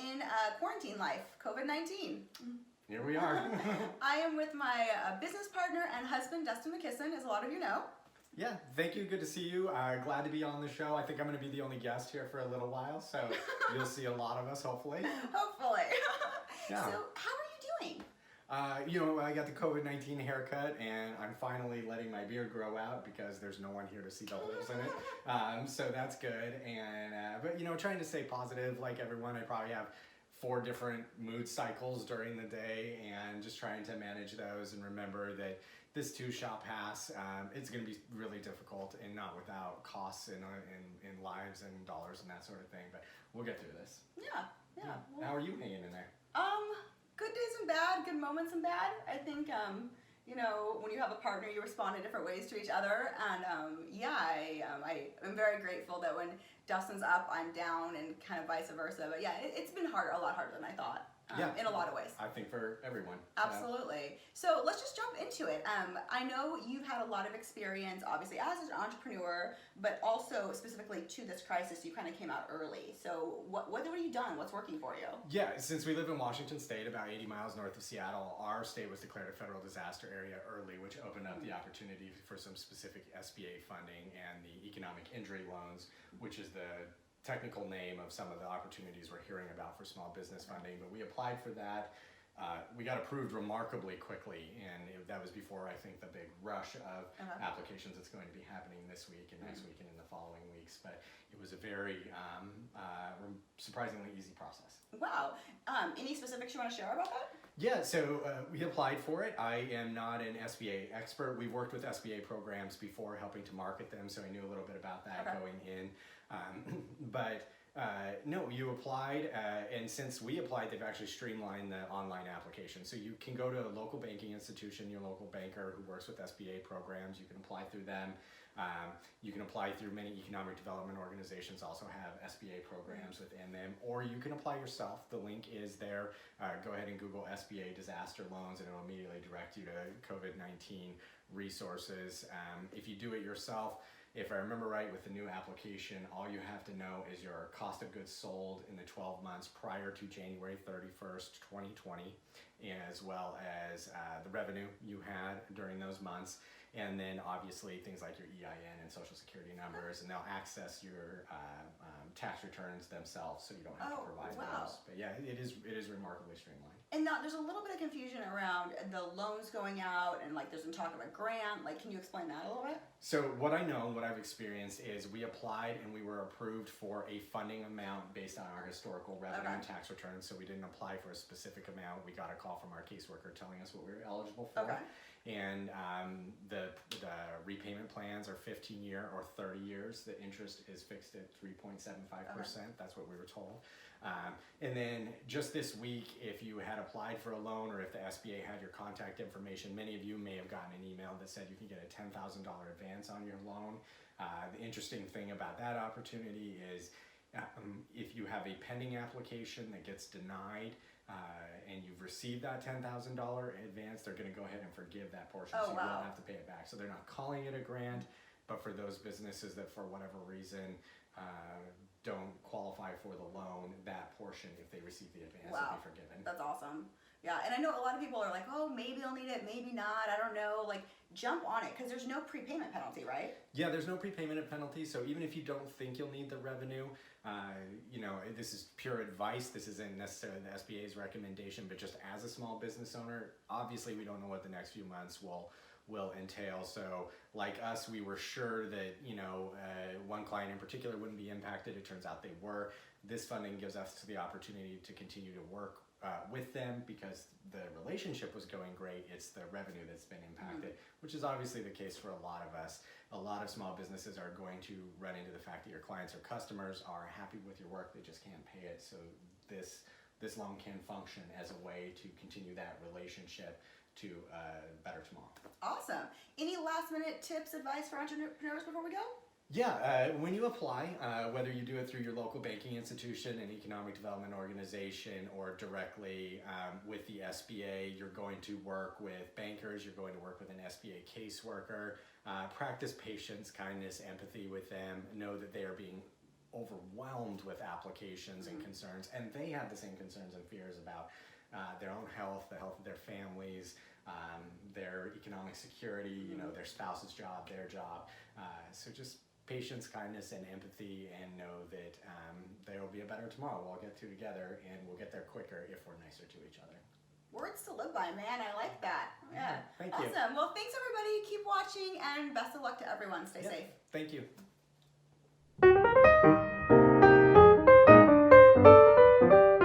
in quarantine life, COVID-19. Here we are. I am with my business partner and husband, Dustin McKissen, as a lot of you know. Yeah, thank you. Good to see you. Glad to be on the show. I think I'm going to be the only guest here for a little while, so you'll see a lot of us, hopefully. Hopefully. Yeah. So, how are you doing? I got the COVID-19 haircut, and I'm finally letting my beard grow out because there's no one here to see the holes in it. So that's good. And but trying to stay positive, like everyone. I probably have 4 different mood cycles during the day, and just trying to manage those and remember that this too shall pass. It's going to be really difficult and not without costs in lives and dollars and that sort of thing. But we'll get through this. Yeah. Well, How are you hanging in there? Good days and bad, good moments and bad. I think, when you have a partner, you respond in different ways to each other. And I am very grateful that when Dustin's up, I'm down, and kind of vice versa. But yeah, it's been a lot harder than I thought. In a lot of ways. I think for everyone. Absolutely. So let's just jump into it. I know you've had a lot of experience, obviously, as an entrepreneur, but also specifically to this crisis, you kind of came out early. So what have you done? What's working for you? Yeah, since we live in Washington State, about 80 miles north of Seattle, our state was declared a federal disaster area early, which opened up the opportunity for some specific SBA funding and the Economic Injury Loans, which is the technical name of some of the opportunities we're hearing about for small business funding. But we applied for that. We got approved remarkably quickly, and that was before, I think, the big rush of applications that's going to be happening this week and next week and in the following weeks. But it was a very surprisingly easy process. Wow. Any specifics you want to share about that? Yeah, so we applied for it. I am not an SBA expert. We've worked with SBA programs before, helping to market them, so I knew a little bit about that going in. No, you applied, and since we applied, they've actually streamlined the online application. So you can go to a local banking institution, your local banker who works with SBA programs. You can apply through them. You can apply through many economic development organizations, also have SBA programs within them, or you can apply yourself. The link is there. Go ahead and Google SBA disaster loans, and it'll immediately direct you to COVID-19 resources. If you do it yourself, if I remember right, with the new application, all you have to know is your cost of goods sold in the 12 months prior to January 31st, 2020, as well as the revenue you had during those months. And then obviously things like your EIN and social security numbers, and they'll access your tax returns themselves, so you don't have to provide those. But yeah, it is remarkably streamlined. And now there's a little bit of confusion around the loans going out, and there's some talk of a grant. Can you explain that a little bit? So what I know, what I've experienced is we applied and we were approved for a funding amount based on our historical revenue and tax returns. So we didn't apply for a specific amount. We got a call from our caseworker telling us what we were eligible for. And the repayment plans are 15-year or 30 years. The interest is fixed at 3.75%. That's what we were told. And then just this week, if you had applied for a loan, or if the SBA had your contact information, many of you may have gotten an email that said you can get a $10,000 advance on your loan. The interesting thing about that opportunity is if you have a pending application that gets denied, and you've received that $10,000 advance, they're going to go ahead and forgive that portion, so you won't have to pay it back. So they're not calling it a grant, but for those businesses that for whatever reason don't qualify for the loan, that portion, if they receive the advance, will be forgiven. That's awesome. Yeah, and I know a lot of people are like, oh, maybe I'll need it, maybe not, I don't know. Jump on it, because there's no prepayment penalty, right? Yeah, there's no prepayment penalty, so even if you don't think you'll need the revenue, this is pure advice. This isn't necessarily the SBA's recommendation, but just as a small business owner, obviously we don't know what the next few months will entail. So like us, we were sure that one client in particular wouldn't be impacted. It turns out they were. This funding gives us the opportunity to continue to work with them because the relationship was going great. It's the revenue that's been impacted, which is obviously the case for a lot of us. A lot of small businesses are going to run into the fact that your clients or customers are happy with your work, they just can't pay it. So this loan can function as a way to continue that relationship to better tomorrow. Awesome. Any last minute tips, advice for entrepreneurs before we go? Yeah, when you apply, whether you do it through your local banking institution, an economic development organization, or directly with the SBA, you're going to work with bankers, you're going to work with an SBA caseworker, practice patience, kindness, empathy with them, know that they are being overwhelmed with applications and concerns, and they had the same concerns and fears about their own health, the health of their families, their economic security, you know, their spouse's job, their job. So just patience, kindness, and empathy, and know that there will be a better tomorrow. We'll all get through together, and we'll get there quicker if we're nicer to each other. Words to live by, man. I like that. Yeah. Thank you. Awesome. Well, thanks everybody. Keep watching, and best of luck to everyone. Stay safe. Thank you.